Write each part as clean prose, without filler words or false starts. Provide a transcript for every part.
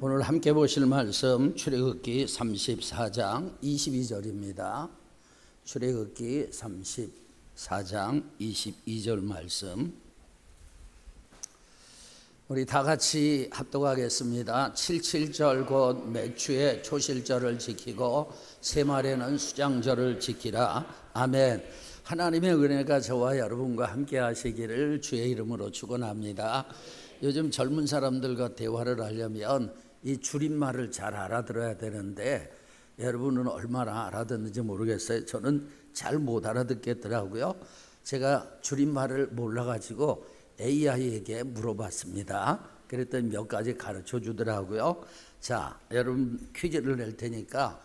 오늘 함께 보실 말씀 출애굽기 34장 22절입니다. 출애굽기 34장 22절 말씀 우리 다 같이 합독하겠습니다. 77절 곧 맥추의 초실절을 지키고 새말에는 수장절을 지키라. 아멘. 하나님의 은혜가 저와 여러분과 함께 하시기를 주의 이름으로 축원합니다. 요즘 젊은 사람들과 대화를 하려면 이 줄임말을 잘 알아들어야 되는데 여러분은 얼마나 알아듣는지 모르겠어요. 저는 잘 못 알아듣겠더라고요. 제가 줄임말을 몰라가지고 AI에게 물어봤습니다. 그랬더니 몇 가지 가르쳐 주더라고요. 자, 여러분 퀴즈를 낼 테니까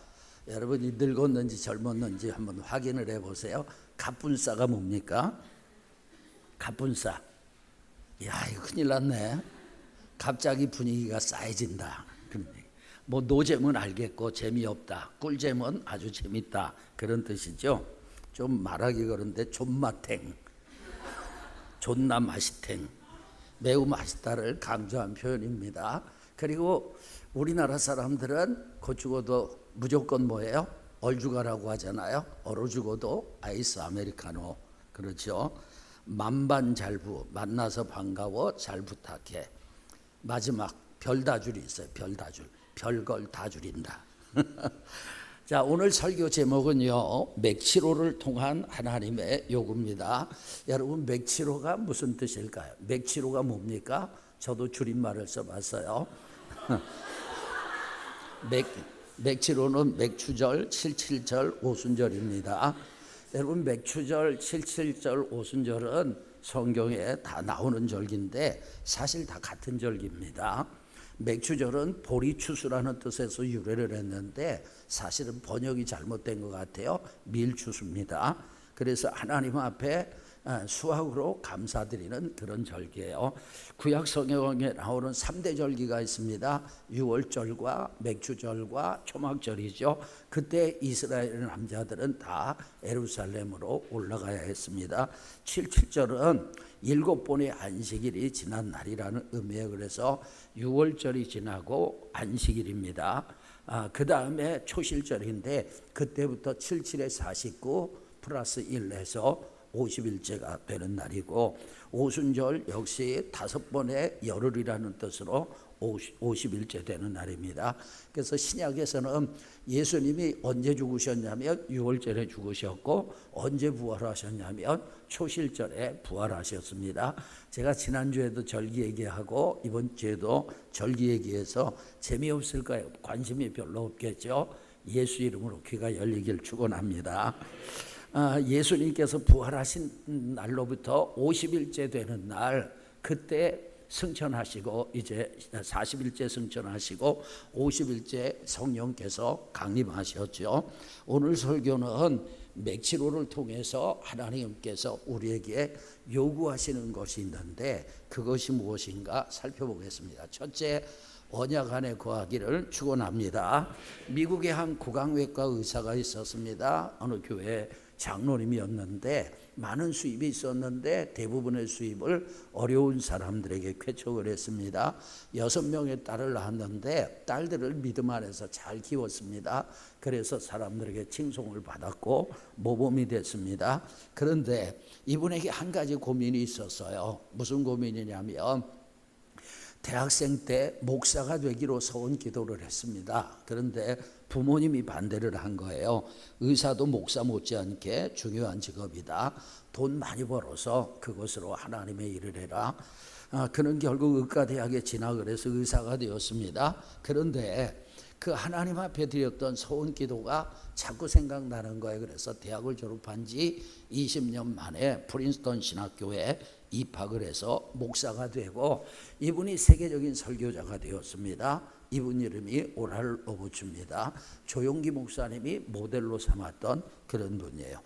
여러분이 늙었는지 젊었는지 한번 확인을 해보세요. 갑분싸가 뭡니까? 갑분싸. 야, 이거 큰일 났네. 갑자기 분위기가 싸해진다. 뭐 노잼은 알겠고 재미없다, 꿀잼은 아주 재밌다, 그런 뜻이죠. 좀 말하기 그런데 존맛탱, 존나 맛있탱, 매우 맛있다를 강조한 표현입니다. 그리고 우리나라 사람들은 곧 죽어도 무조건 뭐예요? 얼죽아라고 하잖아요. 얼어 죽어도 아이스 아메리카노. 그렇죠. 만반잘부, 만나서 반가워, 잘 부탁해. 마지막 별다줄이 있어요. 별다줄, 별걸 다 줄인다. 자, 오늘 설교 제목은요, 맥치로를 통한 하나님의 요구입니다. 여러분, 맥치로가 무슨 뜻일까요? 맥치로가 뭡니까? 저도 줄임말을 써봤어요. 맥치로는 맥추절, 칠칠절, 오순절입니다. 여러분, 맥추절, 칠칠절, 오순절은 성경에 다 나오는 절기인데 사실 다 같은 절기입니다. 맥추절은 보리추수라는 뜻에서 유래를 했는데 사실은 번역이 잘못된 것 같아요. 밀추수입니다. 그래서 하나님 앞에 수확으로 감사드리는 그런 절기예요. 구약 성경에 나오는 3대 절기가 있습니다. 유월절과 맥추절과 초막절이죠. 그때 이스라엘 남자들은 다 예루살렘으로 올라가야 했습니다. 77절은 7번의 안식일이 지난 날이라는 의미예요. 그래서 유월절이 지나고 안식일입니다. 그 다음에 초실절인데 그때부터 77에 49 플러스 1 해서 50일째가 되는 날이고, 오순절 역시 5번의 열흘이라는 뜻으로 50일째 되는 날입니다. 그래서 신약에서는 예수님이 언제 죽으셨냐면 6월절에 죽으셨고, 언제 부활하셨냐면 초실절에 부활하셨습니다. 제가 지난주에도 절기 얘기하고 이번 주에도 절기 얘기해서 재미없을까요? 관심이 별로 없겠죠. 예수 이름으로 귀가 열리길 축원합니다. 예수님께서 부활하신 날로부터 50일째 되는 날, 그때 승천하시고 이제 40일째 승천하시고 50일째 성령께서 강림하셨죠. 오늘 설교는 맥치로를 통해서 하나님께서 우리에게 요구하시는 것이 있는데 그것이 무엇인가 살펴보겠습니다. 첫째, 언약 안에 거하기를 축원합니다. 미국의 한 구강외과 의사가 있었습니다. 어느 교회 장로님이었는데 많은 수입이 있었는데 대부분의 수입을 어려운 사람들에게 쾌척을 했습니다. 6명의 딸을 낳았는데 딸들을 믿음 안에서 잘 키웠습니다. 그래서 사람들에게 칭송을 받았고 모범이 됐습니다. 그런데 이분에게 한 가지 고민이 있었어요. 무슨 고민이냐면 대학생 때 목사가 되기로 서원 기도를 했습니다. 그런데 부모님이 반대를 한 거예요. 의사도 목사 못지않게 중요한 직업이다. 돈 많이 벌어서 그것으로 하나님의 일을 해라. 그는 결국 의과대학에 진학을 해서 의사가 되었습니다. 그런데 그 하나님 앞에 드렸던 서원 기도가 자꾸 생각나는 거예요. 그래서 대학을 졸업한 지 20년 만에 프린스턴 신학교에 입학을 해서 목사가 되고 이분이 세계적인 설교자가 되었습니다. 이분 이름이 오랄 로버츠입니다. 조용기 목사님이 모델로 삼았던 그런 분이에요.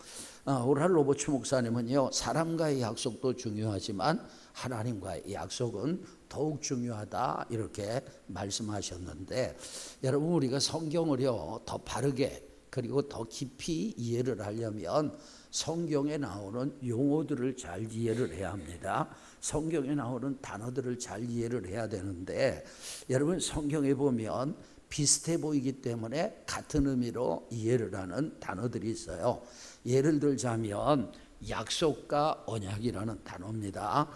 오랄 로버츠 목사님은요, 사람과의 약속도 중요하지만 하나님과의 약속은 더욱 중요하다 이렇게 말씀하셨는데, 여러분 우리가 성경을요 더 바르게 그리고 더 깊이 이해를 하려면 성경에 나오는 용어들을 잘 이해를 해야 합니다. 성경에 나오는 단어들을 잘 이해를 해야 되는데, 여러분 성경에 보면 비슷해 보이기 때문에 같은 의미로 이해를 하는 단어들이 있어요. 예를 들자면 약속과 언약이라는 단어입니다.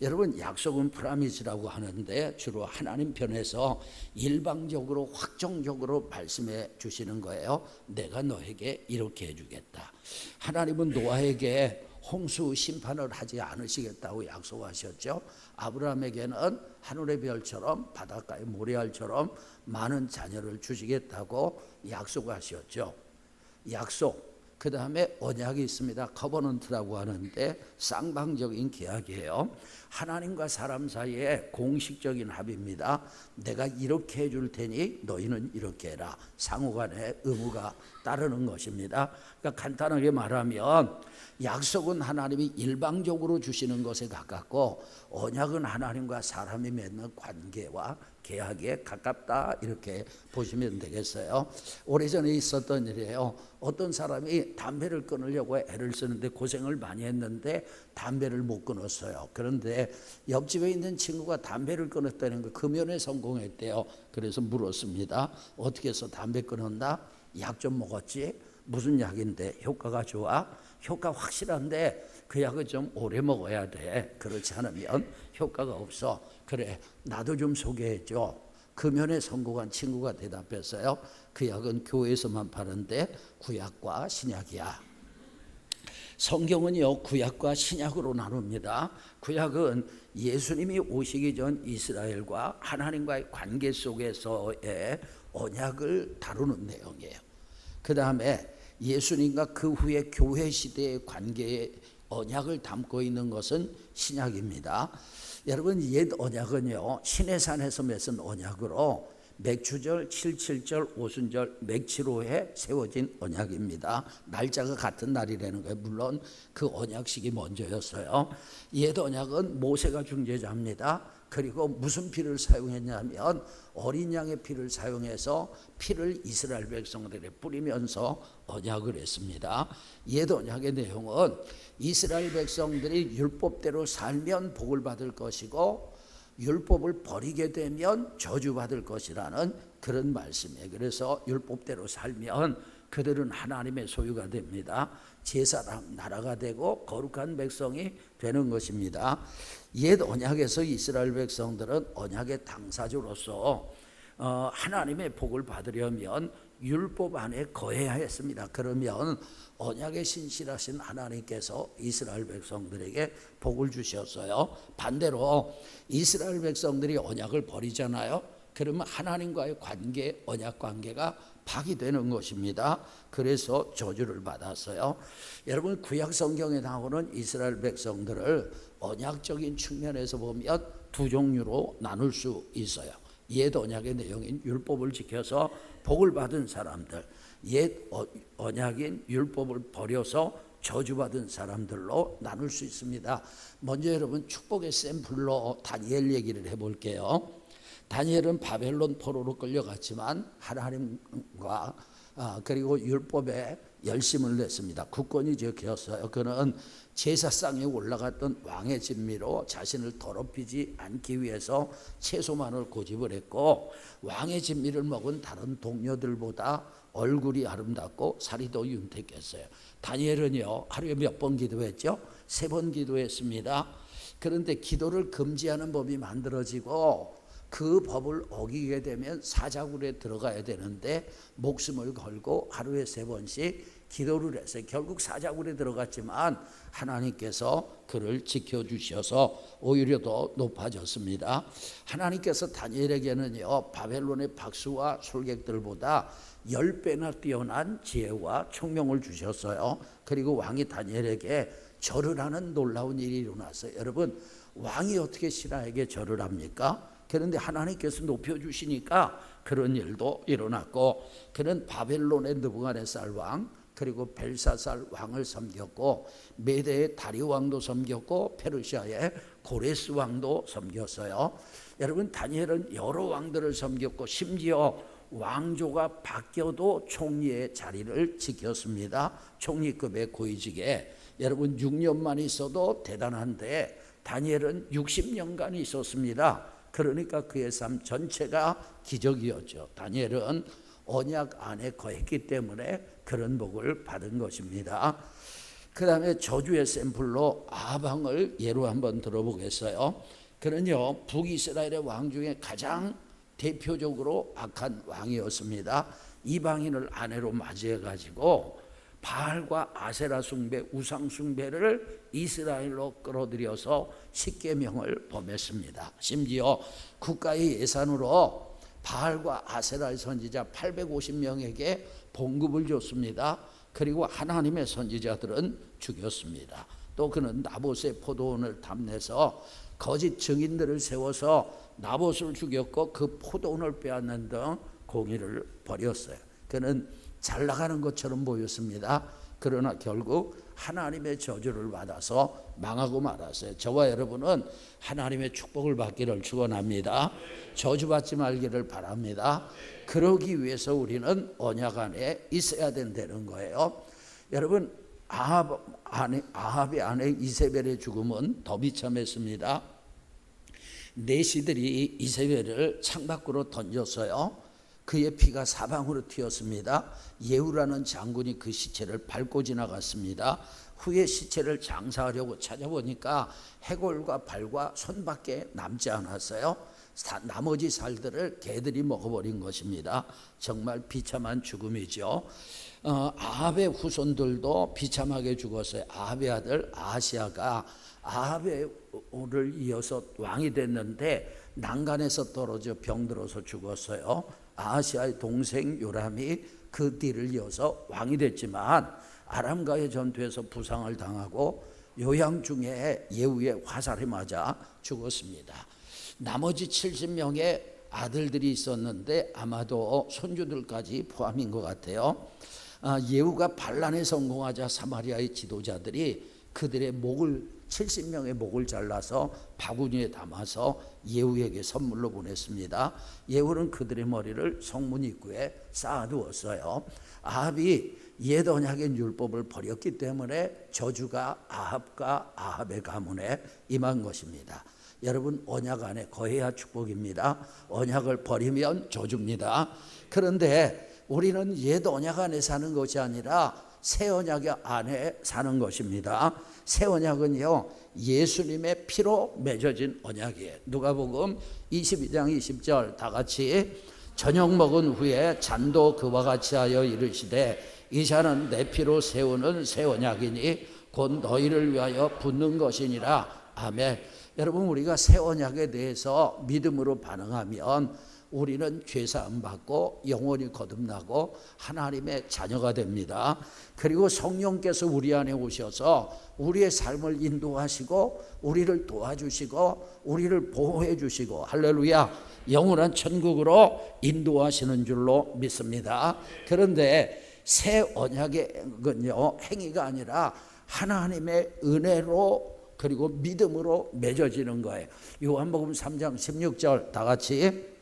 여러분 약속은 프라미스라고 하는데 주로 하나님 편에서 일방적으로 확정적으로 말씀해 주시는 거예요. 내가 너에게 이렇게 해주겠다. 하나님은 노아에게 홍수 심판을 하지 않으시겠다고 약속하셨죠. 아브라함에게는 하늘의 별처럼 바닷가의 모래알처럼 많은 자녀를 주시겠다고 약속하셨죠. 약속. 그 다음에 언약이 있습니다. 커버넌트라고 하는데 쌍방적인 계약이에요. 하나님과 사람 사이에 공식적인 합의입니다. 내가 이렇게 해줄 테니 너희는 이렇게 해라. 상호간의 의무가 따르는 것입니다. 그러니까 간단하게 말하면 약속은 하나님이 일방적으로 주시는 것에 가깝고, 언약은 하나님과 사람이 맺는 관계와 계약에 가깝다, 이렇게 보시면 되겠어요. 오래전에 있었던 일이에요. 어떤 사람이 담배를 끊으려고 애를 쓰는데 고생을 많이 했는데 담배를 못 끊었어요. 그런데 옆집에 있는 친구가 담배를 끊었다는 거, 금연에 성공했대요. 그래서 물었습니다. 어떻게 해서 담배 끊었나? 약 좀 먹었지? 무슨 약인데 효과가 좋아? 효과 확실한데 그 약을 좀 오래 먹어야 돼. 그렇지 않으면 효과가 없어. 그래, 나도 좀 소개해줘. 금연에 성공한 친구가 대답했어요. 그 약은 교회에서만 파는데 구약과 신약이야. 성경은요, 구약과 신약으로 나눕니다. 구약은 예수님이 오시기 전 이스라엘과 하나님과의 관계 속에서의 언약을 다루는 내용이에요. 그 다음에 예수님과 그 후에 교회 시대의 관계의 언약을 담고 있는 것은 신약입니다. 여러분, 옛 언약은요, 시내산에서 맺은 언약으로 맥추절, 칠칠절, 오순절, 맥치로에 세워진 언약입니다. 날짜가 같은 날이라는 거예요. 물론 그 언약식이 먼저였어요. 옛 언약은 모세가 중재자입니다. 그리고 무슨 피를 사용했냐면 어린 양의 피를 사용해서 피를 이스라엘 백성들에 뿌리면서 언약을 했습니다. 옛 언약의 내용은 이스라엘 백성들이 율법대로 살면 복을 받을 것이고 율법을 버리게 되면 저주받을 것이라는 그런 말씀이에요. 그래서 율법대로 살면 그들은 하나님의 소유가 됩니다. 제사랑 나라가 되고 거룩한 백성이 되는 것입니다. 옛 언약에서 이스라엘 백성들은 언약의 당사자로서 하나님의 복을 받으려면 율법 안에 거해야 했습니다. 그러면 언약에 신실하신 하나님께서 이스라엘 백성들에게 복을 주셨어요. 반대로 이스라엘 백성들이 언약을 버리잖아요. 그러면 하나님과의 관계, 언약 관계가 파기되는 것입니다. 그래서 저주를 받았어요. 여러분, 구약 성경에 나오는 이스라엘 백성들을 언약적인 측면에서 보면 두 종류로 나눌 수 있어요. 옛 언약의 내용인 율법을 지켜서 복을 받은 사람들, 옛 언약인 율법을 버려서 저주받은 사람들로 나눌 수 있습니다. 먼저 여러분 축복의 샘플로 다니엘 얘기를 해볼게요. 다니엘은 바벨론 포로로 끌려갔지만 하나님과 그리고 율법에 열심을 냈습니다. 굳건히 지켰어요. 그는 제사상에 올라갔던 왕의 진미로 자신을 더럽히지 않기 위해서 채소만을 고집을 했고, 왕의 진미를 먹은 다른 동료들보다 얼굴이 아름답고 살이 더 윤택했어요. 다니엘은요, 하루에 몇 번 기도했죠? 3번 기도했습니다. 그런데 기도를 금지하는 법이 만들어지고 그 법을 어기게 되면 사자굴에 들어가야 되는데 목숨을 걸고 하루에 3번씩 기도를 했어요. 결국 사자굴에 들어갔지만 하나님께서 그를 지켜주셔서 오히려 더 높아졌습니다. 하나님께서 다니엘에게는요, 바벨론의 박수와 술객들보다 10배나 뛰어난 지혜와 총명을 주셨어요. 그리고 왕이 다니엘에게 절을 하는 놀라운 일이 일어났어요. 여러분, 왕이 어떻게 신하에게 절을 합니까? 그런데 하나님께서 높여주시니까 그런 일도 일어났고, 그는 바벨론의 느부갓네살 왕, 그리고 벨사살 왕을 섬겼고, 메대의 다리오 왕도 섬겼고, 페르시아의 고레스 왕도 섬겼어요. 여러분, 다니엘은 여러 왕들을 섬겼고 심지어 왕조가 바뀌어도 총리의 자리를 지켰습니다. 총리급의 고위직에. 여러분 6년만 있어도 대단한데 다니엘은 60년간 있었습니다. 그러니까 그의 삶 전체가 기적이었죠. 다니엘은 언약 안에 거했기 때문에 그런 복을 받은 것입니다. 그 다음에 저주의 샘플로 아합 왕을 예로 한번 들어보겠어요. 그는요 북이스라엘의 왕 중에 가장 대표적으로 악한 왕이었습니다. 이방인을 아내로 맞이해가지고 바알과 아세라 숭배, 우상 숭배를 이스라엘로 끌어들여서 십계명을 범했습니다. 심지어 국가의 예산으로 바알과 아세라의 선지자 850명에게 봉급을 줬습니다. 그리고 하나님의 선지자들은 죽였습니다. 또 그는 나봇의 포도원을 탐내서 거짓 증인들을 세워서 나봇을 죽였고 그 포도원을 빼앗는 등 공의를 벌였어요. 그는 잘 나가는 것처럼 보였습니다. 그러나 결국 하나님의 저주를 받아서 망하고 말았어요. 저와 여러분은 하나님의 축복을 받기를 축원합니다. 저주받지 말기를 바랍니다. 그러기 위해서 우리는 언약 안에 있어야 된다는 거예요. 여러분 아합의 아내 이세벨의 죽음은 더 비참했습니다. 내시들이 이세벨을 창밖으로 던졌어요. 그의 피가 사방으로 튀었습니다. 예후라는 장군이 그 시체를 밟고 지나갔습니다. 후에 시체를 장사하려고 찾아보니까 해골과 발과 손밖에 남지 않았어요. 나머지 살들을 개들이 먹어버린 것입니다. 정말 비참한 죽음이죠. 아합의 후손들도 비참하게 죽었어요. 아합의 아들 아하시아가 아합을 이어서 왕이 됐는데 난간에서 떨어져 병들어서 죽었어요. 아하시아의 동생 요람이 그 뒤를 이어서 왕이 됐지만 아람과의 전투에서 부상을 당하고 요양 중에 예후의 화살에 맞아 죽었습니다. 나머지 70명의 아들들이 있었는데 아마도 손주들까지 포함인 것 같아요. 예후가 반란에 성공하자 사마리아의 지도자들이 그들의 목을 70명의 목을 잘라서 바구니에 담아서 예후에게 선물로 보냈습니다. 예후는 그들의 머리를 성문 입구에 쌓아두었어요. 아합이 옛 언약의 율법을 버렸기 때문에 저주가 아합과 아합의 가문에 임한 것입니다. 여러분 언약 안에 거해야 축복입니다. 언약을 버리면 저주입니다. 그런데 우리는 옛 언약 안에 사는 것이 아니라 새 언약 안에 사는 것입니다. 새 언약은요 예수님의 피로 맺어진 언약이에요. 누가복음 22장 20절 다 같이 저녁 먹은 후에 잔도 그와 같이 하여 이르시되 이 잔은 내 피로 세우는 새 언약이니 곧 너희를 위하여 붓는 것이니라. 아멘. 여러분 우리가 새 언약에 대해서 믿음으로 반응하면 우리는 죄사함 받고 영원히 거듭나고 하나님의 자녀가 됩니다. 그리고 성령께서 우리 안에 오셔서 우리의 삶을 인도하시고 우리를 도와주시고 우리를 보호해 주시고 할렐루야 영원한 천국으로 인도하시는 줄로 믿습니다. 그런데 새 언약은요 행위가 아니라 하나님의 은혜로 그리고 믿음으로 맺어지는 거예요. 요한복음 3장 16절 다 같이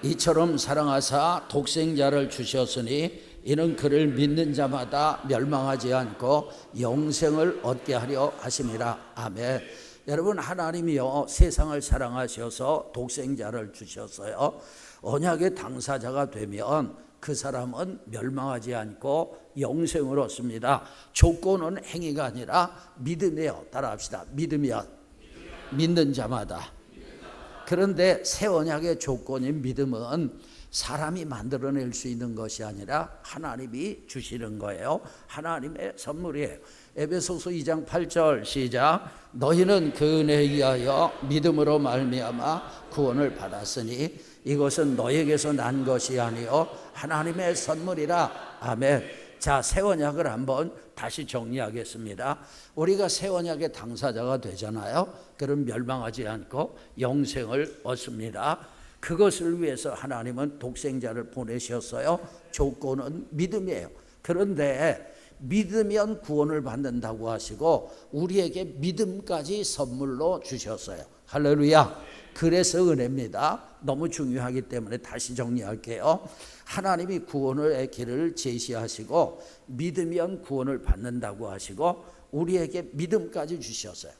이처럼 사랑하사 독생자를 주셨으니 이는 그를 믿는 자마다 멸망하지 않고 영생을 얻게 하려 하심이라. 아멘. 여러분 하나님이요 세상을 사랑하셔서 독생자를 주셨어요. 언약의 당사자가 되면 그 사람은 멸망하지 않고 영생을 얻습니다. 조건은 행위가 아니라 믿음이에요. 따라합시다. 믿으면 믿는 자마다. 그런데 새 언약의 조건인 믿음은 사람이 만들어낼 수 있는 것이 아니라 하나님이 주시는 거예요. 하나님의 선물이에요. 에베소서 2장 8절 시작. 너희는 그 은혜에 의하여 믿음으로 말미암아 구원을 받았으니 이것은 너에게서 난 것이 아니요 하나님의 선물이라. 아멘. 자, 새 언약을 한번 다시 정리하겠습니다. 우리가 새 언약의 당사자가 되잖아요. 그럼 멸망하지 않고 영생을 얻습니다. 그것을 위해서 하나님은 독생자를 보내셨어요. 조건은 믿음이에요. 그런데 믿으면 구원을 받는다고 하시고 우리에게 믿음까지 선물로 주셨어요. 할렐루야. 그래서 은혜입니다. 너무 중요하기 때문에 다시 정리할게요. 하나님이 구원의 길을 제시하시고 믿으면 구원을 받는다고 하시고 우리에게 믿음까지 주셨어요.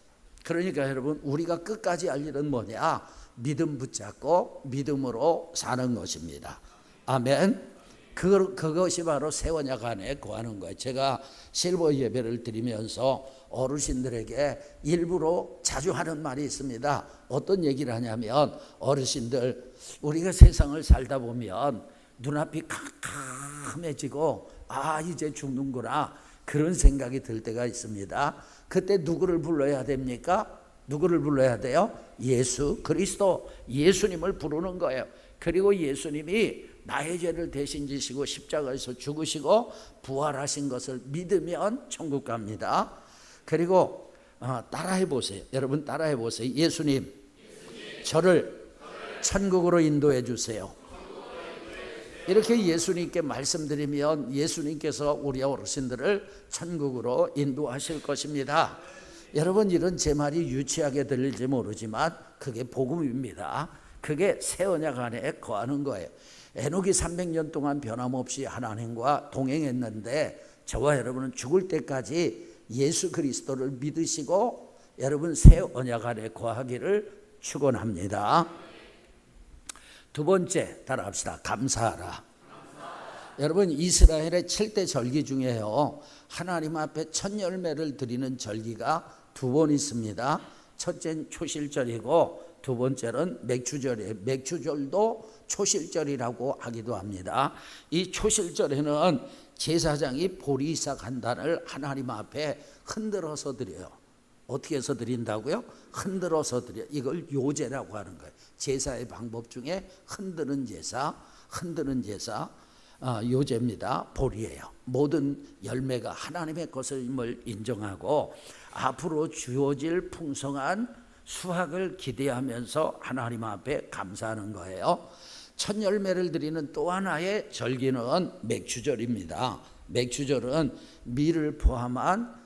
그러니까 여러분, 우리가 끝까지 할 일은 뭐냐? 믿음 붙잡고 믿음으로 사는 것입니다. 아멘. 그것이 바로 새 언약 안에 거하는 거예요. 제가 실버 예배를 드리면서 어르신들에게 일부러 자주 하는 말이 있습니다. 어떤 얘기를 하냐면, 어르신들, 우리가 세상을 살다 보면 눈앞이 캄캄해지고 이제 죽는구나, 그런 생각이 들 때가 있습니다. 그때 누구를 불러야 됩니까? 누구를 불러야 돼요? 예수 그리스도, 예수님을 부르는 거예요. 그리고 예수님이 나의 죄를 대신 지시고 십자가에서 죽으시고 부활하신 것을 믿으면 천국 갑니다. 그리고 따라해 보세요. 여러분 따라해 보세요. 예수님, 저를 천국으로 인도해 주세요. 이렇게 예수님께 말씀드리면 예수님께서 우리 어르신들을 천국으로 인도하실 것입니다. 여러분, 이런 제 말이 유치하게 들릴지 모르지만 그게 복음입니다. 그게 새 언약 안에 거하는 거예요. 에녹이 300년 동안 변함없이 하나님과 동행했는데 저와 여러분은 죽을 때까지 예수 그리스도를 믿으시고 여러분 새 언약 안에 거하기를 축원합니다. 두 번째, 따라합시다. 감사하라. 여러분, 이스라엘의 7대 절기 중에요, 하나님 앞에 첫 열매를 드리는 절기가 두 번 있습니다. 첫째는 초실절이고 두 번째는 맥추절이에요. 맥추절도 초실절이라고 하기도 합니다. 이 초실절에는 제사장이 보리삭 한 단을 하나님 앞에 흔들어서 드려요. 어떻게 해서 드린다고요? 흔들어서 드려요. 이걸 요제라고 하는 거예요. 제사의 방법 중에 흔드는 제사, 요제입니다. 보리예요. 모든 열매가 하나님의 것임을 인정하고 앞으로 주어질 풍성한 수확을 기대하면서 하나님 앞에 감사하는 거예요. 첫 열매를 드리는 또 하나의 절기는 맥추절입니다. 맥추절은 밀을 포함한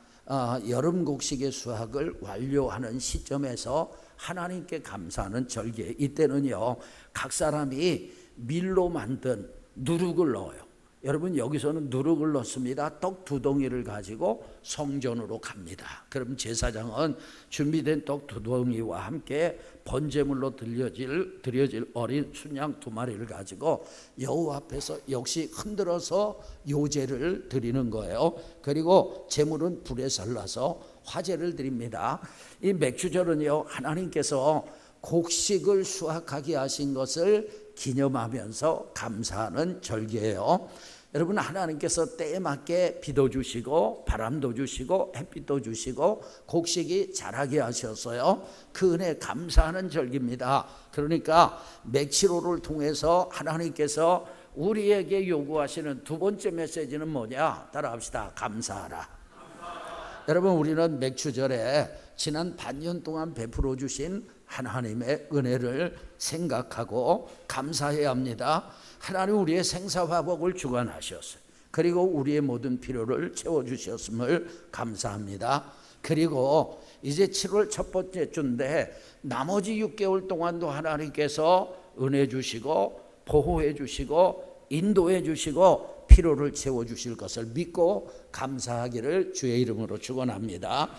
여름 곡식의 수확을 완료하는 시점에서 하나님께 감사하는 절기예요. 이때는요, 각 사람이 밀로 만든 누룩을 넣어요. 여러분, 여기서는 누룩을 넣습니다. 떡 2덩이를 가지고 성전으로 갑니다. 그럼 제사장은 준비된 떡 2덩이와 함께 번제물로 드려질 어린 순양 2마리를 가지고 여호와 앞에서 역시 흔들어서 요제를 드리는 거예요. 그리고 제물은 불에 설라서 화제를 드립니다. 이 맥추절은요, 하나님께서 곡식을 수확하게 하신 것을 기념하면서 감사하는 절기예요. 여러분, 하나님께서 때에 맞게 비도 주시고 바람도 주시고 햇빛도 주시고 곡식이 자라게 하셨어요. 그 은혜 감사하는 절기입니다. 그러니까 맥시로를 통해서 하나님께서 우리에게 요구하시는 두 번째 메시지는 뭐냐? 따라합시다. 감사하라. 여러분, 우리는 맥추절에 지난 반년 동안 베풀어 주신 하나님의 은혜를 생각하고 감사해야 합니다. 하나님 우리의 생사화복을 주관하셨어요. 그리고 우리의 모든 필요를 채워주셨음을 감사합니다. 그리고 이제 7월 첫 번째 주인데 나머지 6개월 동안도 하나님께서 은혜 주시고 보호해 주시고 인도해 주시고 필요를 채워주실 것을 믿고 감사하기를 주의 이름으로 축원합니다.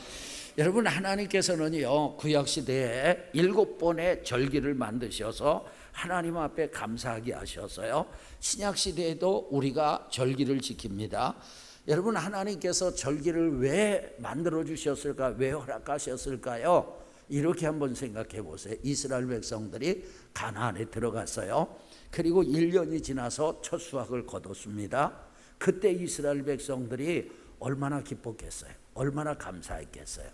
여러분, 하나님께서는요, 구약시대에 7번의 절기를 만드셔서 하나님 앞에 감사하게 하셨어요. 신약시대에도 우리가 절기를 지킵니다. 여러분, 하나님께서 절기를 왜 만들어 주셨을까? 왜 허락하셨을까요? 이렇게 한번 생각해 보세요. 이스라엘 백성들이 가나안에 들어갔어요. 그리고 1년이 지나서 첫 수확을 거뒀습니다. 그때 이스라엘 백성들이 얼마나 기뻤겠어요? 얼마나 감사했겠어요?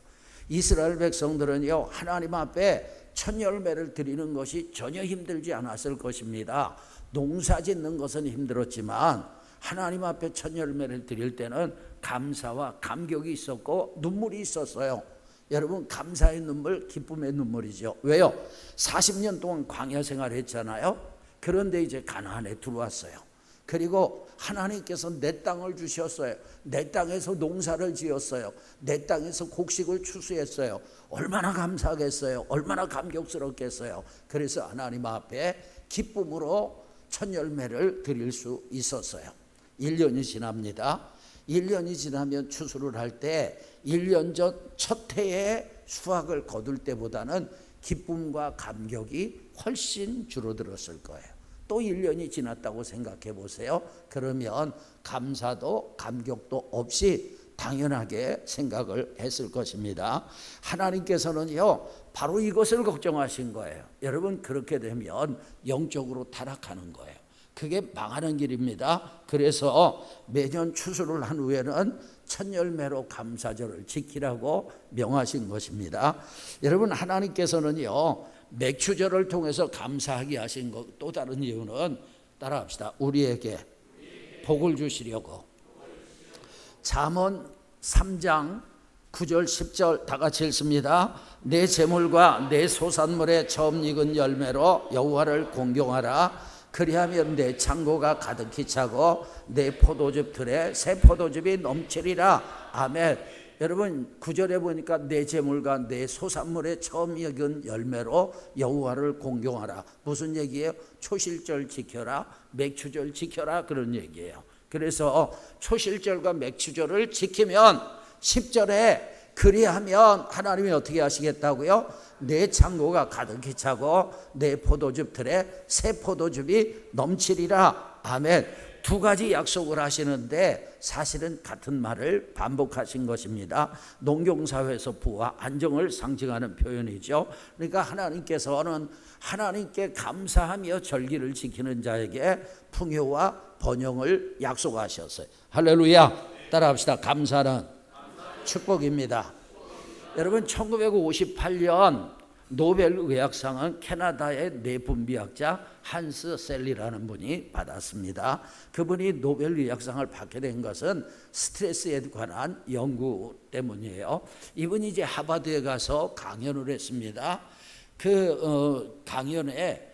이스라엘 백성들은요, 하나님 앞에 첫 열매를 드리는 것이 전혀 힘들지 않았을 것입니다. 농사 짓는 것은 힘들었지만 하나님 앞에 첫 열매를 드릴 때는 감사와 감격이 있었고 눈물이 있었어요. 여러분, 감사의 눈물, 기쁨의 눈물이죠. 왜요? 40년 동안 광야 생활을 했잖아요. 그런데 이제 가나안에 들어왔어요. 그리고 하나님께서 내 땅을 주셨어요. 내 땅에서 농사를 지었어요. 내 땅에서 곡식을 추수했어요. 얼마나 감사하겠어요. 얼마나 감격스럽겠어요. 그래서 하나님 앞에 기쁨으로 첫 열매를 드릴 수 있었어요. 1년이 지납니다. 1년이 지나면 추수를 할 때 1년 전 첫 해에 수확을 거둘 때보다는 기쁨과 감격이 훨씬 줄어들었을 거예요. 또 1년이 지났다고 생각해 보세요. 그러면 감사도 감격도 없이 당연하게 생각을 했을 것입니다. 하나님께서는요, 바로 이것을 걱정하신 거예요. 여러분, 그렇게 되면 영적으로 타락하는 거예요. 그게 망하는 길입니다. 그래서 매년 추수를 한 후에는 첫 열매로 감사절을 지키라고 명하신 것입니다. 여러분, 하나님께서는요, 맥추절을 통해서 감사하게 하신 것 또 다른 이유는, 따라합시다. 우리에게 복을 주시려고. 잠언 3장 9절 10절 다 같이 읽습니다. 내 재물과 내 소산물의 처음 익은 열매로 여호와를 공경하라. 그리하면 내 창고가 가득히 차고 내 포도즙 틀에 새 포도즙이 넘치리라. 아멘. 여러분, 9절에 보니까 내 재물과 내 소산물의 처음 익은 열매로 여호와를 공경하라. 무슨 얘기예요? 초실절 지켜라, 맥추절 지켜라, 그런 얘기예요. 그래서 초실절과 맥추절을 지키면 10절에 그리하면 하나님이 어떻게 하시겠다고요? 내 창고가 가득히 차고 내 포도즙 틀에 새 포도즙이 넘치리라. 아멘. 두 가지 약속을 하시는데 사실은 같은 말을 반복하신 것입니다. 농경사회에서 부와 안정을 상징하는 표현이죠. 그러니까 하나님께서는 하나님께 감사하며 절기를 지키는 자에게 풍요와 번영을 약속하셨어요. 할렐루야. 따라합시다. 감사는 축복입니다. 여러분, 1958년 노벨 의학상은 캐나다의 뇌분비학자 한스 셀리라는 분이 받았습니다. 그분이 노벨 의학상을 받게 된 것은 스트레스에 관한 연구 때문이에요. 이분이 이제 하버드에 가서 강연을 했습니다. 그 강연에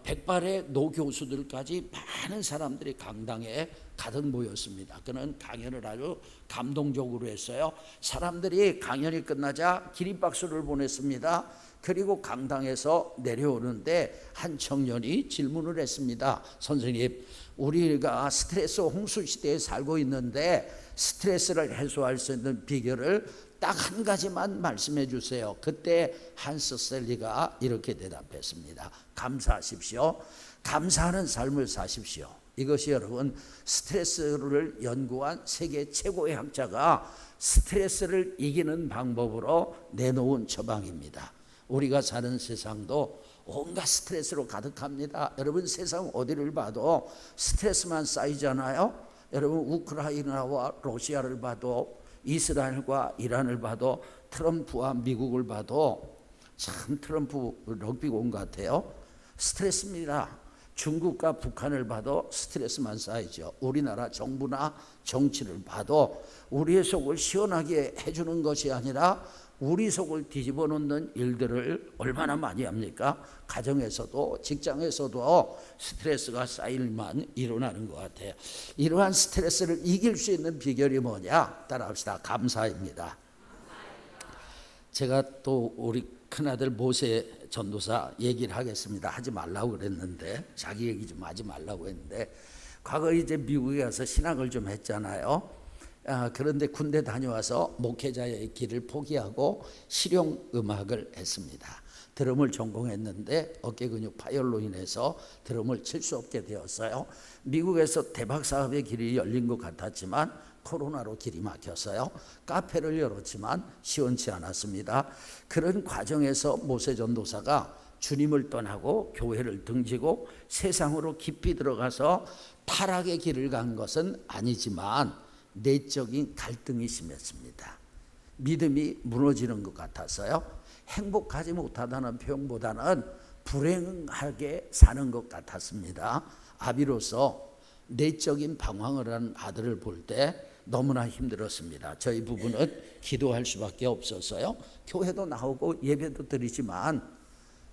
백발의 노교수들까지 많은 사람들이 강당에 가득 모였습니다. 그는 강연을 아주 감동적으로 했어요. 사람들이 강연이 끝나자 기립박수를 보냈습니다. 그리고 강당에서 내려오는데 한 청년이 질문을 했습니다. 선생님, 우리가 스트레스 홍수 시대에 살고 있는데 스트레스를 해소할 수 있는 비결을 딱 한 가지만 말씀해 주세요. 그때 한스 셀리가 이렇게 대답했습니다. 감사하십시오. 감사하는 삶을 사십시오. 이것이 여러분, 스트레스를 연구한 세계 최고의 학자가 스트레스를 이기는 방법으로 내놓은 처방입니다. 우리가 사는 세상도 온갖 스트레스로 가득합니다. 여러분, 세상 어디를 봐도 스트레스만 쌓이잖아요. 여러분, 우크라이나와 러시아를 봐도, 이스라엘과 이란을 봐도, 트럼프와 미국을 봐도 참 트럼프 럭비공 같아요. 스트레스입니다. 중국과 북한을 봐도 스트레스만 쌓이죠. 우리나라 정부나 정치를 봐도 우리의 속을 시원하게 해주는 것이 아니라 우리 속을 뒤집어 놓는 일들을 얼마나 많이 합니까? 가정에서도 직장에서도 스트레스가 쌓일만 일어나는 것 같아요. 이러한 스트레스를 이길 수 있는 비결이 뭐냐? 따라합시다. 감사입니다. 제가 또 우리 큰아들 모세 전도사 얘기를 하겠습니다. 하지 말라고 그랬는데, 자기 얘기 좀 하지 말라고 했는데, 과거에 이제 미국에 가서 신학을 좀 했잖아요. 그런데 군대 다녀와서 목회자의 길을 포기하고 실용음악을 했습니다. 드럼을 전공했는데 어깨 근육 파열로 인해서 드럼을 칠 수 없게 되었어요. 미국에서 대박 사업의 길이 열린 것 같았지만 코로나로 길이 막혔어요. 카페를 열었지만 시원치 않았습니다. 그런 과정에서 모세 전도사가 주님을 떠나고 교회를 등지고 세상으로 깊이 들어가서 타락의 길을 간 것은 아니지만 내적인 갈등이 심했습니다. 믿음이 무너지는 것 같았어요. 행복하지 못하다는 표현보다는 불행하게 사는 것 같았습니다. 아비로서 내적인 방황을 하는 아들을 볼 때 너무나 힘들었습니다. 저희 부부는 기도할 수밖에 없었어요. 교회도 나오고 예배도 드리지만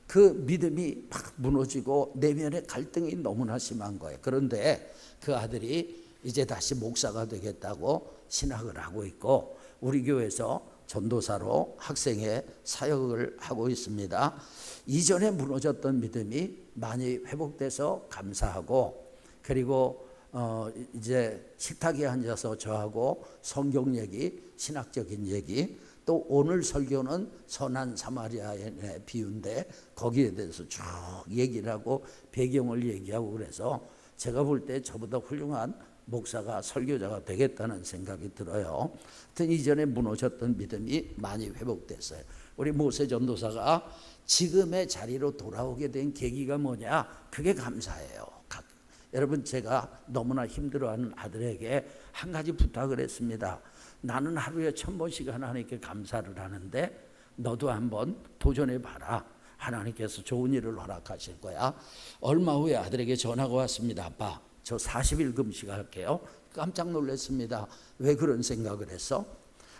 그 믿음이 막 무너지고 내면의 갈등이 너무나 심한 거예요. 그런데 그 아들이 이제 다시 목사가 되겠다고 신학을 하고 있고 우리 교회에서 전도사로 학생의 사역을 하고 있습니다. 이전에 무너졌던 믿음이 많이 회복돼서 감사하고, 그리고 이제 식탁에 앉아서 저하고 성경 얘기, 신학적인 얘기, 또 오늘 설교는 선한 사마리아인의 비유인데 거기에 대해서 쭉 얘기를 하고 배경을 얘기하고, 그래서 제가 볼 때 저보다 훌륭한 목사가 설교자가 되겠다는 생각이 들어요. 하여튼 이전에 무너졌던 믿음이 많이 회복됐어요. 우리 모세 전도사가 지금의 자리로 돌아오게 된 계기가 뭐냐? 그게 감사예요. 여러분, 제가 너무나 힘들어하는 아들에게 한 가지 부탁을 했습니다. 나는 하루에 1000번씩 하나님께 감사를 하는데 너도 한번 도전해 봐라. 하나님께서 좋은 일을 허락하실 거야. 얼마 후에 아들에게 전화가 왔습니다. 아빠, 저 40일 금식 할게요. 깜짝 놀랐습니다. 왜 그런 생각을 했어?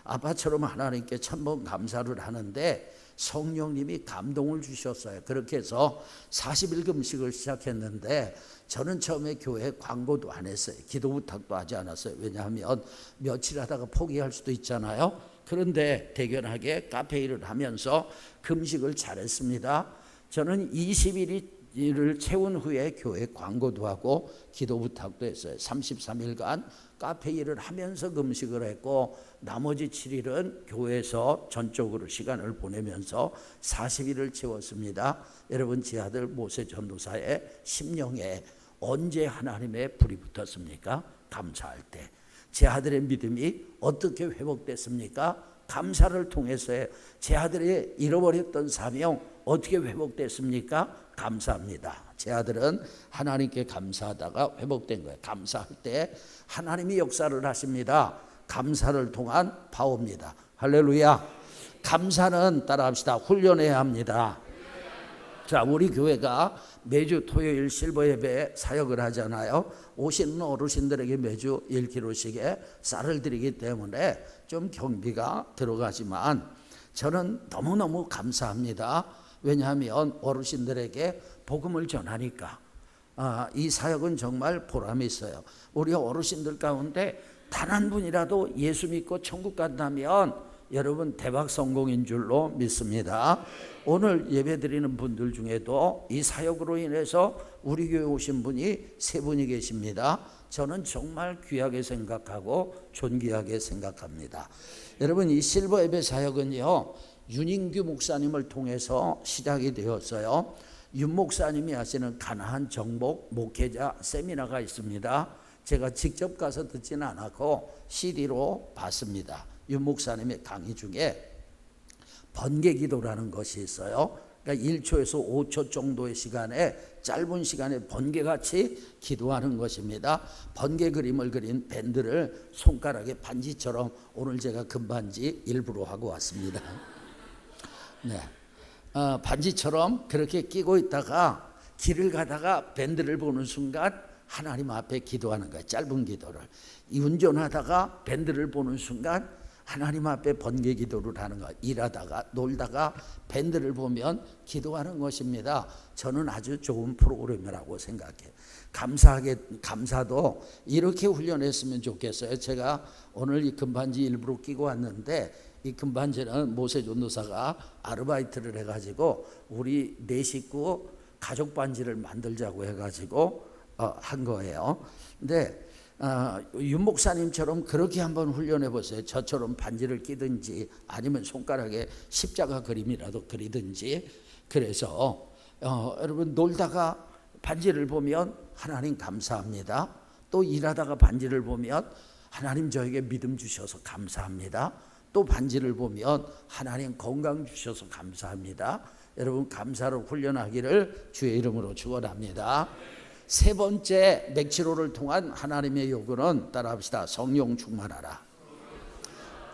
아빠처럼 하나님께 1000번 감사를 하는데 성령님이 감동을 주셨어요. 그렇게 해서 40일 금식을 시작했는데 저는 처음에 교회에 광고도 안 했어요. 기도 부탁도 하지 않았어요. 왜냐하면 며칠 하다가 포기할 수도 있잖아요. 그런데 대견하게 카페 일을 하면서 금식을 잘했습니다. 저는 20일을 채운 후에 교회 광고도 하고 기도 부탁도 했어요. 33일간 카페 일을 하면서 금식을 했고 나머지 7일은 교회에서 전적으로 시간을 보내면서 40일을 채웠습니다. 여러분, 제 아들 모세 전도사의 심령에 언제 하나님의 불이 붙었습니까? 감사할 때. 제 아들의 믿음이 어떻게 회복됐습니까? 감사를 통해서요. 제 아들의 잃어버렸던 사명 어떻게 회복됐습니까? 감사합니다. 제 아들은 하나님께 감사하다가 회복된 거예요. 감사할 때 하나님이 역사를 하십니다. 감사를 통한 파워입니다. 할렐루야. 감사는 따라합시다. 훈련해야 합니다. 자, 우리 교회가 매주 토요일 실버 예배 사역을 하잖아요. 오시는 어르신들에게 매주 1kg씩의 쌀을 드리기 때문에 좀 경비가 들어가지만 저는 너무너무 감사합니다. 왜냐하면 어르신들에게 복음을 전하니까 이 사역은 정말 보람이 있어요. 우리 어르신들 가운데 단 한 분이라도 예수 믿고 천국 간다면 여러분 대박 성공인 줄로 믿습니다. 오늘 예배드리는 분들 중에도 이 사역으로 인해서 우리 교회 오신 분이 3분이 계십니다. 저는 정말 귀하게 생각하고 존귀하게 생각합니다. 여러분, 이 실버 예배 사역은요, 윤인규 목사님을 통해서 시작이 되었어요. 윤 목사님이 하시는 가나안 정복 목회자 세미나가 있습니다. 제가 직접 가서 듣지는 않았고 CD로 봤습니다. 윤 목사님의 강의 중에 번개 기도라는 것이 있어요. 그러니까 1초에서 5초 정도의 시간에, 짧은 시간에 번개같이 기도하는 것입니다. 번개 그림을 그린 밴드를 손가락에 반지처럼, 오늘 제가 금반지 일부러 하고 왔습니다. 네, 반지처럼 그렇게 끼고 있다가 길을 가다가 밴드를 보는 순간 하나님 앞에 기도하는 거예요. 짧은 기도를. 운전하다가 밴드를 보는 순간 하나님 앞에 번개 기도를 하는 거예요. 일하다가 놀다가 밴드를 보면 기도하는 것입니다. 저는 아주 좋은 프로그램이라고 생각해요. 감사도 이렇게 훈련했으면 좋겠어요. 제가 오늘 이 금반지 일부러 끼고 왔는데, 이 금반지는 모세 전도사가 아르바이트를 해가지고 우리 4식구 가족 반지를 만들자고 해가지고 한 거예요. 근데 윤 목사님처럼 그렇게 한번 훈련해 보세요. 저처럼 반지를 끼든지 아니면 손가락에 십자가 그림이라도 그리든지. 그래서 여러분, 놀다가 반지를 보면 하나님 감사합니다. 또 일하다가 반지를 보면 하나님 저에게 믿음 주셔서 감사합니다. 또 반지를 보면 하나님 건강 주셔서 감사합니다. 여러분, 감사를 훈련하기를 주의 이름으로 축원합니다. 3번째 맥치로를 통한 하나님의 요구는 따라합시다. 성령 충만하라.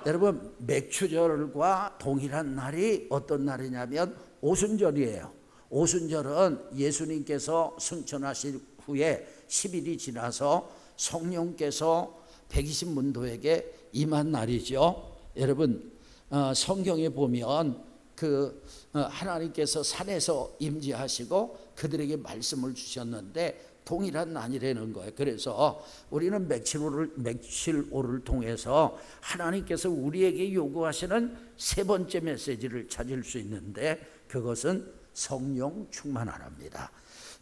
여러분, 맥추절과 동일한 날이 어떤 날이냐면 오순절이에요. 오순절은 예수님께서 승천하신 후에 10일이 지나서 성령께서 120문도에게 임한 날이죠. 여러분, 성경에 보면 하나님께서 산에서 임재하시고 그들에게 말씀을 주셨는데 동일한 난이라는 거예요. 그래서 우리는 맥실오를 통해서 하나님께서 우리에게 요구하시는 세 번째 메시지를 찾을 수 있는데 그것은 성령 충만하랍니다.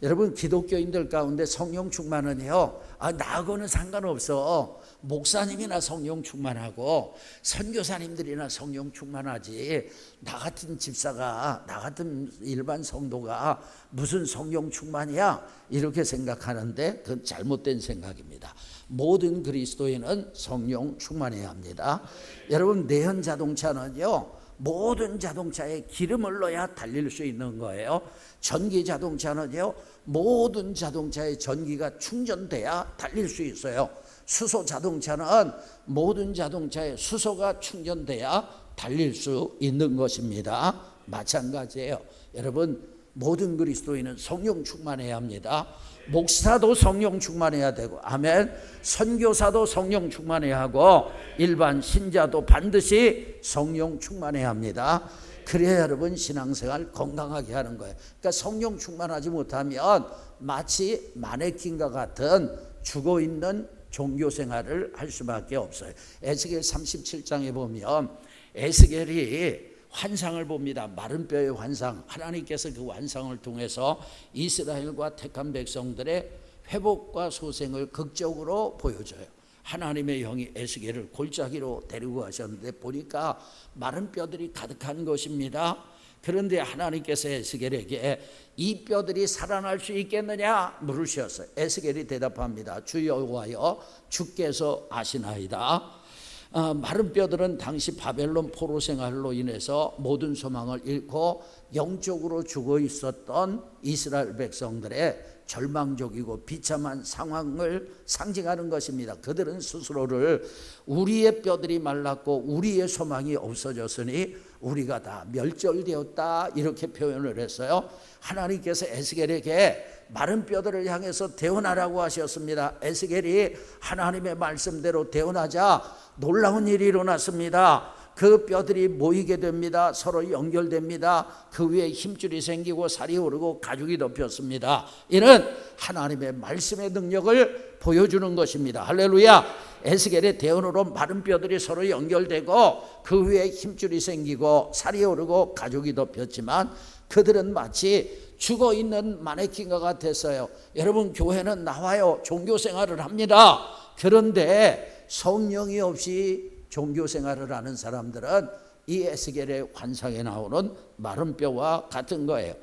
여러분, 기독교인들 가운데 성령 충만은요, 나하고는 상관없어. 목사님이나 성령 충만하고 선교사님들이나 성령 충만하지, 나 같은 집사가, 나 같은 일반 성도가 무슨 성령 충만이야? 이렇게 생각하는데 그건 잘못된 생각입니다. 모든 그리스도인은 성령 충만해야 합니다. 여러분, 내연 자동차는요, 모든 자동차에 기름을 넣어야 달릴 수 있는 거예요. 전기 자동차는요, 모든 자동차에 전기가 충전돼야 달릴 수 있어요. 수소 자동차는 모든 자동차에 수소가 충전돼야 달릴 수 있는 것입니다. 마찬가지예요. 여러분, 모든 그리스도인은 성령 충만해야 합니다. 목사도 성령 충만해야 되고, 아멘. 선교사도 성령 충만해야 하고, 일반 신자도 반드시 성령 충만해야 합니다. 그래야 여러분 신앙생활 건강하게 하는 거예요. 그러니까 성령 충만하지 못하면 마치 마네킹과 같은 죽어있는 종교생활을 할 수밖에 없어요. 에스겔 37장에 보면 에스겔이 환상을 봅니다. 마른 뼈의 환상. 하나님께서 그 환상을 통해서 이스라엘과 택한 백성들의 회복과 소생을 극적으로 보여줘요. 하나님의 영이 에스겔을 골짜기로 데리고 가셨는데 보니까 마른 뼈들이 가득한 것입니다. 그런데 하나님께서 에스겔에게 이 뼈들이 살아날 수 있겠느냐 물으셨어요. 에스겔이 대답합니다. 주 여호와여, 주께서 아시나이다. 마른 뼈들은 당시 바벨론 포로 생활로 인해서 모든 소망을 잃고 영적으로 죽어 있었던 이스라엘 백성들의 절망적이고 비참한 상황을 상징하는 것입니다. 그들은 스스로를 우리의 뼈들이 말랐고 우리의 소망이 없어졌으니 우리가 다 멸절되었다 이렇게 표현을 했어요. 하나님께서 에스겔에게 마른 뼈들을 향해서 대언하라고 하셨습니다. 에스겔이 하나님의 말씀대로 대언하자 놀라운 일이 일어났습니다. 그 뼈들이 모이게 됩니다. 서로 연결됩니다. 그 위에 힘줄이 생기고 살이 오르고 가죽이 덮였습니다. 이는 하나님의 말씀의 능력을 보여주는 것입니다. 할렐루야. 에스겔의 대언으로 마른 뼈들이 서로 연결되고 그 위에 힘줄이 생기고 살이 오르고 가죽이 덮였지만 그들은 마치 죽어있는 마네킹과 같았어요. 여러분, 교회는 나와요. 종교생활을 합니다. 그런데 성령이 없이 종교생활을 하는 사람들은 이 에스겔의 환상에 나오는 마른 뼈와 같은 거예요.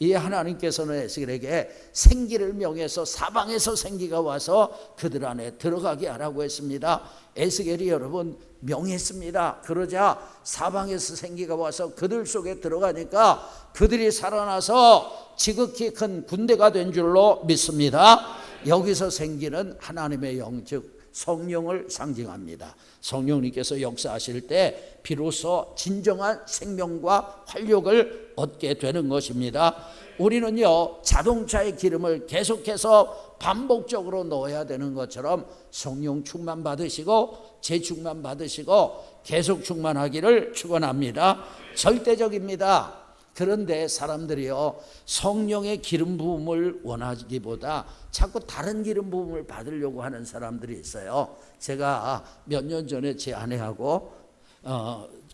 이 하나님께서는 에스겔에게 생기를 명해서 사방에서 생기가 와서 그들 안에 들어가게 하라고 했습니다. 에스겔이 여러분 명했습니다. 그러자 사방에서 생기가 와서 그들 속에 들어가니까 그들이 살아나서 지극히 큰 군대가 된 줄로 믿습니다. 여기서 생기는 하나님의 영, 즉 성령을 상징합니다. 성령님께서 역사하실 때 비로소 진정한 생명과 활력을 얻게 되는 것입니다. 우리는요, 자동차의 기름을 계속해서 반복적으로 넣어야 되는 것처럼 성령 충만 받으시고 재충만 받으시고 계속 충만하기를 축원합니다. 절대적입니다. 그런데 사람들이요, 성령의 기름 부음을 원하기보다 자꾸 다른 기름 부음을 받으려고 하는 사람들이 있어요. 제가 몇 년 전에 제 아내하고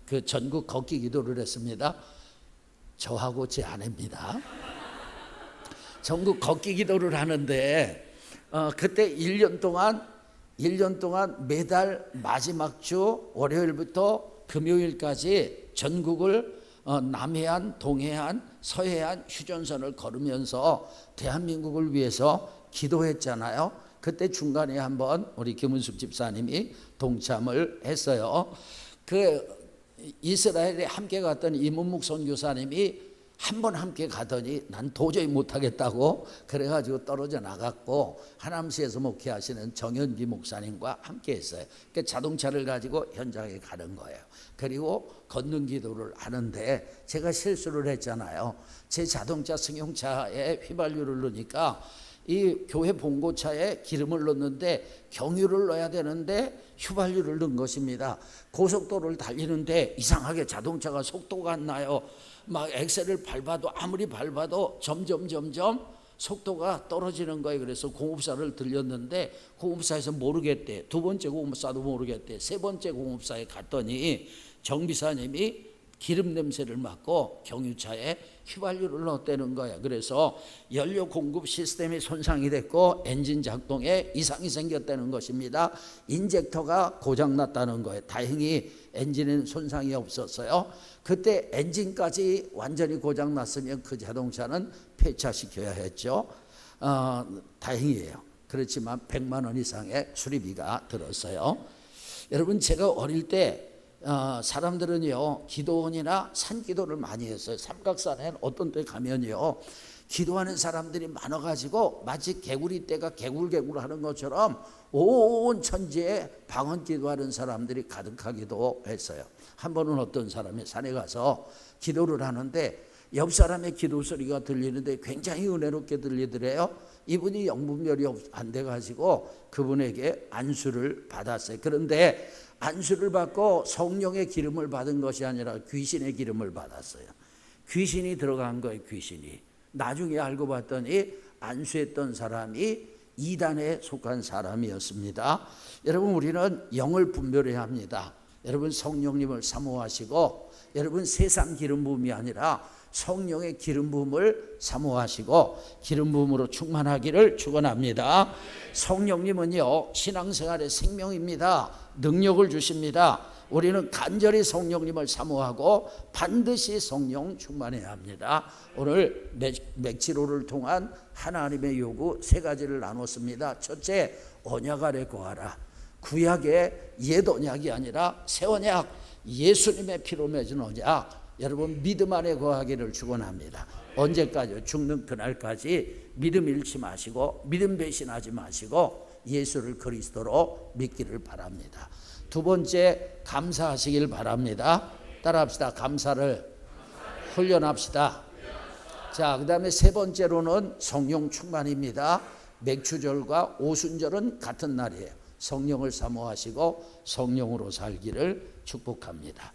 그 전국 걷기 기도를 했습니다. 저하고 제 아내입니다. 전국 걷기 기도를 하는데 그때 1년 동안 매달 마지막 주 월요일부터 금요일까지 전국을 남해안, 동해안, 서해안 휴전선을 걸으면서 대한민국을 위해서 기도했잖아요. 그때 중간에 한번 우리 김은숙 집사님이 동참을 했어요. 그 이스라엘에 함께 갔던 이문묵 선교사님이 한 번 함께 가더니 난 도저히 못하겠다고 그래가지고 떨어져 나갔고 하남시에서 목회하시는 정현기 목사님과 함께 했어요. 그러니까 자동차를 가지고 현장에 가는 거예요. 그리고 걷는 기도를 하는데 제가 실수를 했잖아요. 제 자동차 승용차에 휘발유를 넣으니까 이 교회 봉고차에 기름을 넣는데 경유를 넣어야 되는데 휘발유를 넣은 것입니다. 고속도로를 달리는데 이상하게 자동차가 속도가 안 나요. 막 엑셀을 밟아도 아무리 밟아도 점점 속도가 떨어지는 거예요. 그래서 공업사를 들렸는데 공업사에서 모르겠대. 두 번째 공업사도 모르겠대. 세 번째 공업사에 갔더니 정비사님이 기름 냄새를 맡고 경유차에 휘발유를 넣었다는 거야. 그래서 연료 공급 시스템이 손상이 됐고 엔진 작동에 이상이 생겼다는 것입니다. 인젝터가 고장났다는 거예요. 다행히 엔진에는 손상이 없었어요. 그때 엔진까지 완전히 고장났으면 그 자동차는 폐차시켜야 했죠. 다행이에요. 그렇지만 100만 원 이상의 수리비가 들었어요. 여러분, 제가 어릴 때 사람들은요 기도원이나 산기도를 많이 했어요. 삼각산에 어떤 때 가면요 기도하는 사람들이 많아가지고 마치 개구리 떼가 개굴개굴 하는 것처럼 온 천지에 방언 기도하는 사람들이 가득하기도 했어요. 한 번은 어떤 사람이 산에 가서 기도를 하는데 옆 사람의 기도 소리가 들리는데 굉장히 은혜롭게 들리더래요. 이분이 영분별이 안 돼가지고 그분에게 안수를 받았어요. 그런데 안수를 받고 성령의 기름을 받은 것이 아니라 귀신의 기름을 받았어요. 귀신이 들어간 거예요. 귀신이. 나중에 알고 봤더니 안수했던 사람이 이단에 속한 사람이었습니다. 여러분, 우리는 영을 분별해야 합니다. 여러분, 성령님을 사모하시고, 여러분, 세상 기름 부음이 아니라 성령의 기름 부음을 사모하시고 기름 부음으로 충만하기를 축원합니다. 성령님은요 신앙생활의 생명입니다. 능력을 주십니다. 우리는 간절히 성령님을 사모하고 반드시 성령 충만해야 합니다. 오늘 맥지로를 통한 하나님의 요구 세 가지를 나눴습니다. 첫째, 언약 아래 거하라. 구약의 옛 언약이 아니라 새 언약, 예수님의 피로 맺은 언약. 여러분, 믿음 안에 거하기를 축원합니다. 언제까지요? 죽는 그날까지 믿음 잃지 마시고 믿음 배신하지 마시고 예수를 그리스도로 믿기를 바랍니다. 두 번째, 감사하시길 바랍니다. 따라합시다. 감사를 훈련합시다. 자, 그 다음에 세 번째로는 성령 충만입니다. 맥추절과 오순절은 같은 날이에요. 성령을 사모하시고 성령으로 살기를 축복합니다.